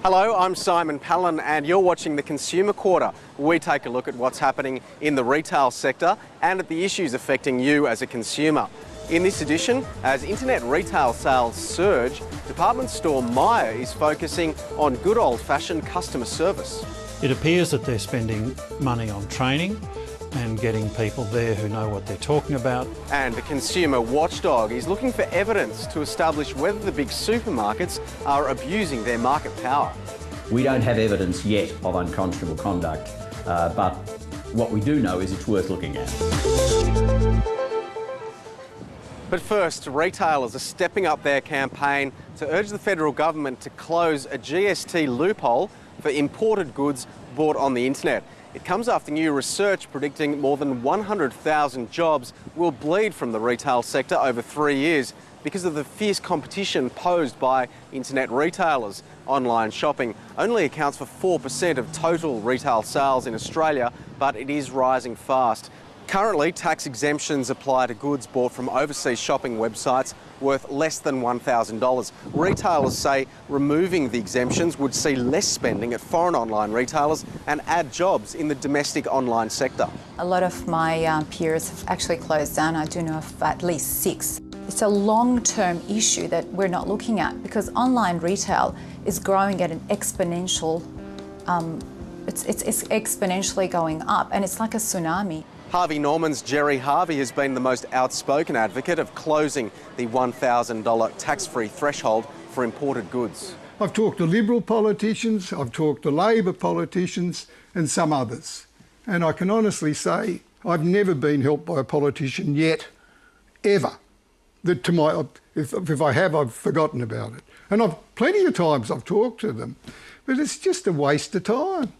Hello, I'm Simon Palan and you're watching the Consumer Quarter. We take a look at what's happening in the retail sector and at the issues affecting you as a consumer. In this edition, as internet retail sales surge, department store Myer is focusing on good old-fashioned customer service. It appears that they're spending money on training and getting people there who know what they're talking about. And the consumer watchdog is looking for evidence to establish whether the big supermarkets are abusing their market power. We don't have evidence yet of unconscionable conduct, but what we do know is it's worth looking at. But first, retailers are stepping up their campaign to urge the federal government to close a GST loophole for imported goods bought on the internet. It comes after new research predicting more than 100,000 jobs will bleed from the retail sector over 3 years because of the fierce competition posed by internet retailers. Online shopping only accounts for 4% of total retail sales in Australia, but it is rising fast. Currently, tax exemptions apply to goods bought from overseas shopping websites worth less than $1,000. Retailers say removing the exemptions would see less spending at foreign online retailers and add jobs in the domestic online sector. A lot of my peers have actually closed down. I do know of at least 6. It's a long-term issue that we're not looking at because online retail is growing at an exponential, it's exponentially going up, and it's like a tsunami. Harvey Norman's Jerry Harvey has been the most outspoken advocate of closing the $1,000 tax-free threshold for imported goods. I've talked to Liberal politicians, I've talked to Labor politicians and some others. And I can honestly say I've never been helped by a politician yet, ever. That if I have, I've forgotten about it. And plenty of times I've talked to them, but it's just a waste of time.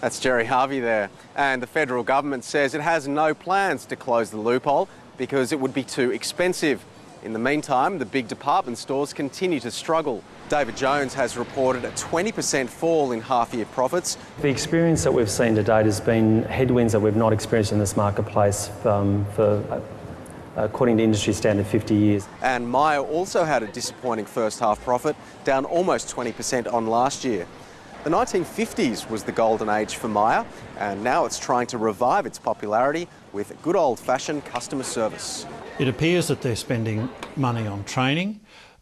That's Jerry Harvey there. And the federal government says it has no plans to close the loophole because it would be too expensive. In the meantime, the big department stores continue to struggle. David Jones has reported a 20% fall in half-year profits. The experience that we've seen to date has been headwinds that we've not experienced in this marketplace for according to industry standard, 50 years. And Myer also had a disappointing first half profit, down almost 20% on last year. The 1950s was the golden age for Myer, and now it's trying to revive its popularity with good old-fashioned customer service. It appears that they're spending money on training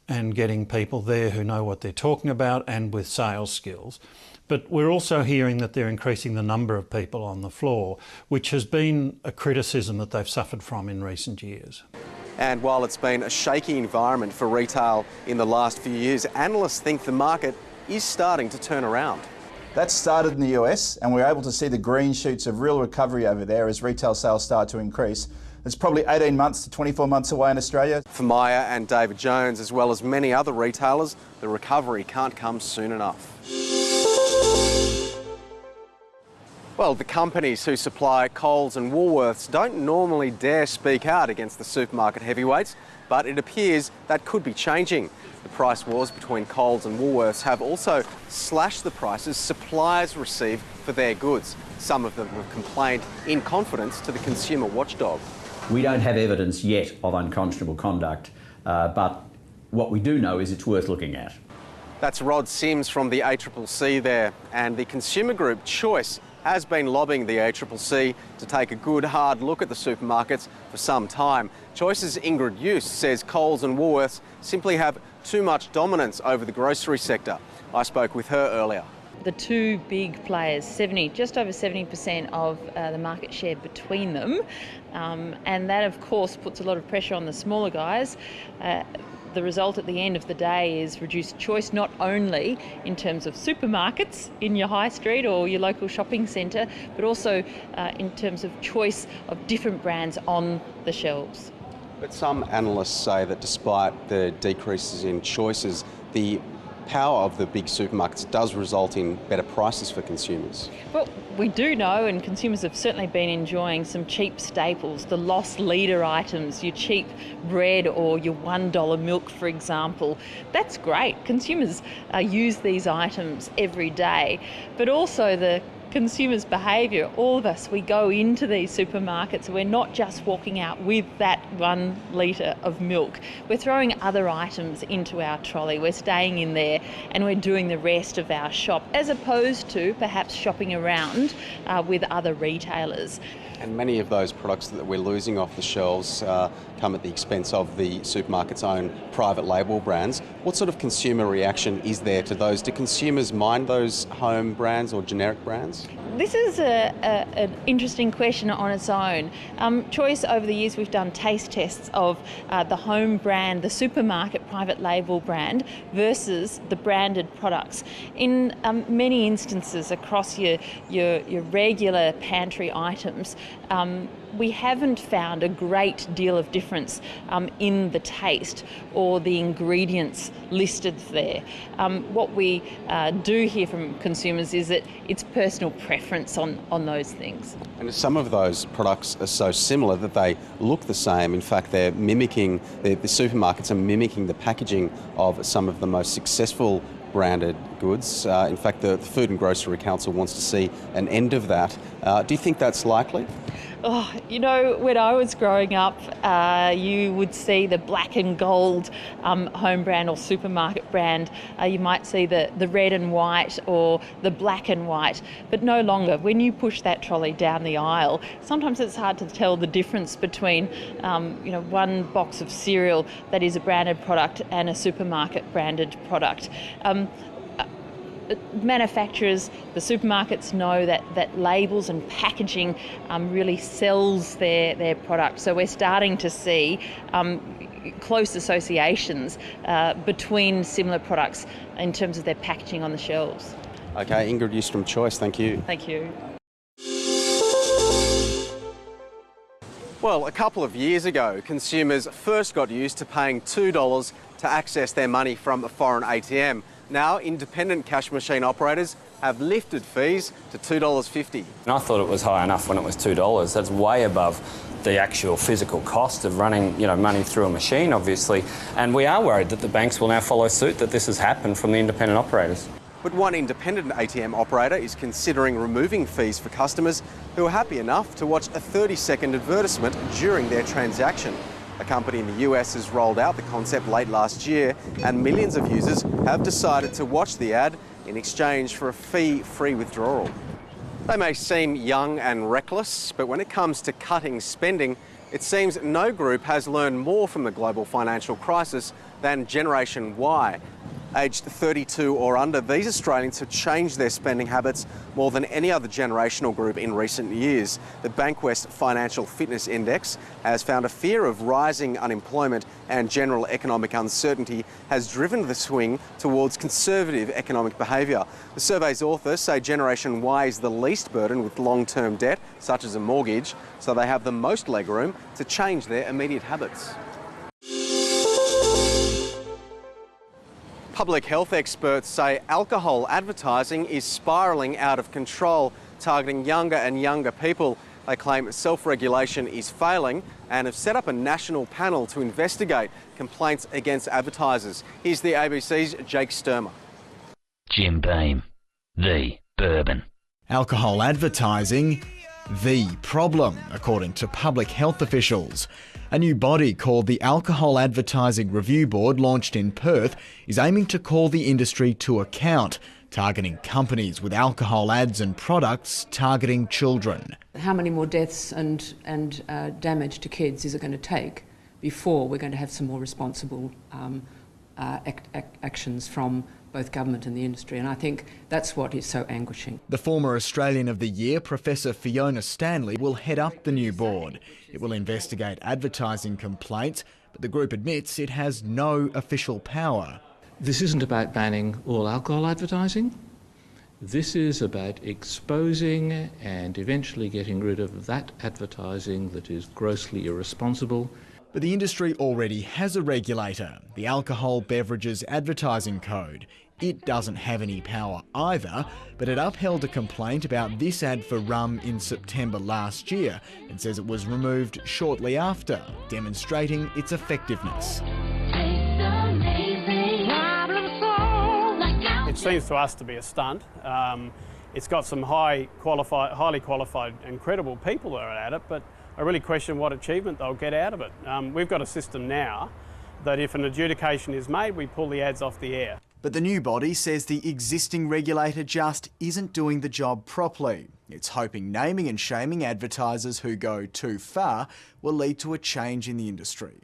and getting people there who know what they're talking about and with sales skills. But we're also hearing that they're increasing the number of people on the floor, which has been a criticism that they've suffered from in recent years. And while it's been a shaky environment for retail in the last few years, analysts think the market is starting to turn around. That started in the US, and we're able to see the green shoots of real recovery over there as retail sales start to increase. It's probably 18 months to 24 months away in Australia. For Myer and David Jones, as well as many other retailers, the recovery can't come soon enough. Well, the companies who supply Coles and Woolworths don't normally dare speak out against the supermarket heavyweights, but it appears that could be changing. The price wars between Coles and Woolworths have also slashed the prices suppliers receive for their goods. Some of them have complained in confidence to the consumer watchdog. We don't have evidence yet of unconscionable conduct, but what we do know is it's worth looking at. That's Rod Sims from the ACCC there, and the consumer group Choice has been lobbying the ACCC to take a good hard look at the supermarkets for some time. Choice's Ingrid Eust says Coles and Woolworths simply have too much dominance over the grocery sector. I spoke with her earlier. The two big players, just over 70% of the market share between them, and that of course puts a lot of pressure on the smaller guys. The result at the end of the day is reduced choice, not only in terms of supermarkets in your high street or your local shopping centre, but also in terms of choice of different brands on the shelves. But some analysts say that despite the decreases in choices, the power of the big supermarkets does result in better prices for consumers. Well, we do know, and consumers have certainly been enjoying some cheap staples, the loss leader items, your cheap bread or your $1 milk, for example. That's great. Consumers use these items every day, but also the consumers' behaviour. All of us, we go into these supermarkets, we're not just walking out with that 1 litre of milk. We're throwing other items into our trolley. We're staying in there and we're doing the rest of our shop, as opposed to perhaps shopping around with other retailers. And many of those products that we're losing off the shelves come at the expense of the supermarket's own private label brands. What sort of consumer reaction is there to those? Do consumers mind those home brands or generic brands? This is an interesting question on its own. Choice, over the years, we've done taste tests of the home brand, the supermarket private label brand versus the branded products. In many instances across your regular pantry items, we haven't found a great deal of difference in the taste or the ingredients listed there. What we do hear from consumers is that it's personal preference on those things. And some of those products are so similar that they look the same. In fact, they're mimicking, the supermarkets are mimicking the packaging of some of the most successful branded goods. In fact, the Food and Grocery Council wants to see an end of that. Do you think that's likely? Oh, you know, when I was growing up, you would see the black and gold home brand or supermarket brand. You might see the red and white or the black and white, but no longer. When you push that trolley down the aisle, sometimes it's hard to tell the difference between, one box of cereal that is a branded product and a supermarket branded product. Manufacturers, the supermarkets know that labels and packaging really sells their product. So we're starting to see close associations between similar products in terms of their packaging on the shelves. Okay, Ingrid Eustrom Choice, thank you. Thank you. Well, a couple of years ago, consumers first got used to paying $2 to access their money from a foreign ATM. Now, independent cash machine operators have lifted fees to $2.50. And I thought it was high enough when it was $2. That's way above the actual physical cost of running, money through a machine, obviously. And we are worried that the banks will now follow suit, that this has happened from the independent operators. But one independent ATM operator is considering removing fees for customers who are happy enough to watch a 30-second advertisement during their transaction. A company in the US has rolled out the concept late last year, and millions of users have decided to watch the ad in exchange for a fee-free withdrawal. They may seem young and reckless, but when it comes to cutting spending, it seems no group has learned more from the global financial crisis than Generation Y. Aged 32 or under, these Australians have changed their spending habits more than any other generational group in recent years. The Bankwest Financial Fitness Index has found a fear of rising unemployment and general economic uncertainty has driven the swing towards conservative economic behaviour. The survey's authors say Generation Y is the least burdened with long-term debt, such as a mortgage, so they have the most legroom to change their immediate habits. Public health experts say alcohol advertising is spiralling out of control, targeting younger and younger people. They claim self-regulation is failing and have set up a national panel to investigate complaints against advertisers. Here's the ABC's Jake Sturmer. Jim Beam, the bourbon. Alcohol advertising, the problem, according to public health officials. A new body called the Alcohol Advertising Review Board, launched in Perth, is aiming to call the industry to account, targeting companies with alcohol ads and products targeting children. How many more deaths and damage to kids is it going to take before we're going to have some more responsible actions from both government and the industry? And I think that's what is so anguishing. The former Australian of the Year, Professor Fiona Stanley, will head up the new board. It will investigate advertising complaints, but the group admits it has no official power. This isn't about banning all alcohol advertising. This is about exposing and eventually getting rid of that advertising that is grossly irresponsible. But the industry already has a regulator, the Alcohol Beverages Advertising Code. It doesn't have any power either, but it upheld a complaint about this ad for rum in September last year and says it was removed shortly after, demonstrating its effectiveness. It seems to us to be a stunt. It's got some highly qualified and credible people that are at it, but I really question what achievement they'll get out of it. We've got a system now that if an adjudication is made, we pull the ads off the air. But the new body says the existing regulator just isn't doing the job properly. It's hoping naming and shaming advertisers who go too far will lead to a change in the industry.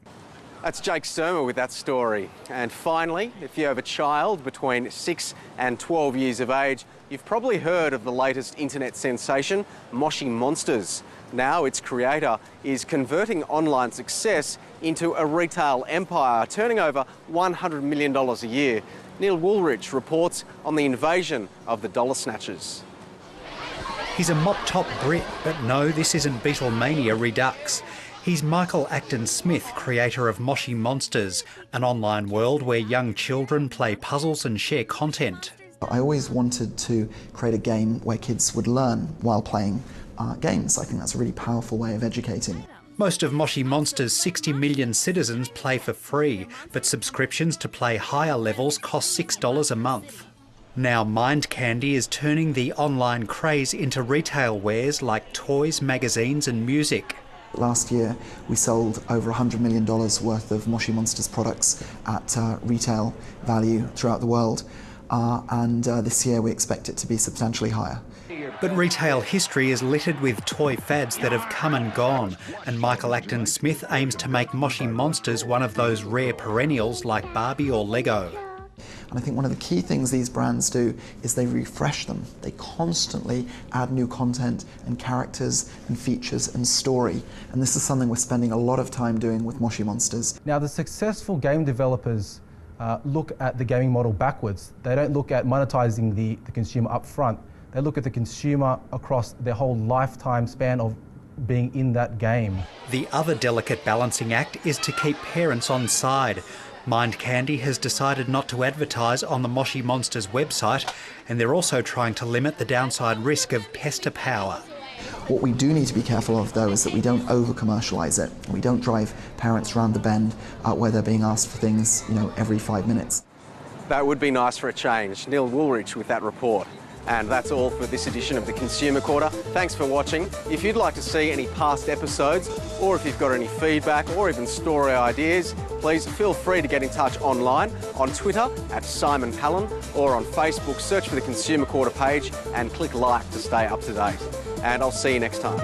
That's Jake Sturmer with that story. And finally, if you have a child between 6 and 12 years of age, you've probably heard of the latest internet sensation, Moshi Monsters. Now its creator is converting online success into a retail empire, turning over $100 million a year. Neil Woolrich reports on the invasion of the dollar snatchers. He's a mop-top Brit, but no, this isn't Beatlemania Redux. He's Michael Acton Smith, creator of Moshi Monsters, an online world where young children play puzzles and share content. I always wanted to create a game where kids would learn while playing games. I think that's a really powerful way of educating. Most of Moshi Monsters' 60 million citizens play for free, but subscriptions to play higher levels cost $6 a month. Now Mind Candy is turning the online craze into retail wares like toys, magazines and music. Last year we sold over $100 million worth of Moshi Monsters products at retail value throughout the world, and this year we expect it to be substantially higher. But retail history is littered with toy fads that have come and gone, and Michael Acton Smith aims to make Moshi Monsters one of those rare perennials like Barbie or Lego. And I think one of the key things these brands do is they refresh them. They constantly add new content and characters and features and story. And this is something we're spending a lot of time doing with Moshi Monsters. Now, the successful game developers look at the gaming model backwards. They don't look at monetizing the consumer up front. They look at the consumer across their whole lifetime span of being in that game. The other delicate balancing act is to keep parents on side. Mind Candy has decided not to advertise on the Moshi Monsters website, and they're also trying to limit the downside risk of pester power. What we do need to be careful of, though, is that we don't over-commercialise it. We don't drive parents round the bend where they're being asked for things, every 5 minutes. That would be nice for a change. Neil Woolrich with that report. And that's all for this edition of the Consumer Quarter. Thanks for watching. If you'd like to see any past episodes, or if you've got any feedback or even story ideas, please feel free to get in touch online, on Twitter @Simon Palan, or on Facebook, search for the Consumer Quarter page and click like to stay up to date. And I'll see you next time.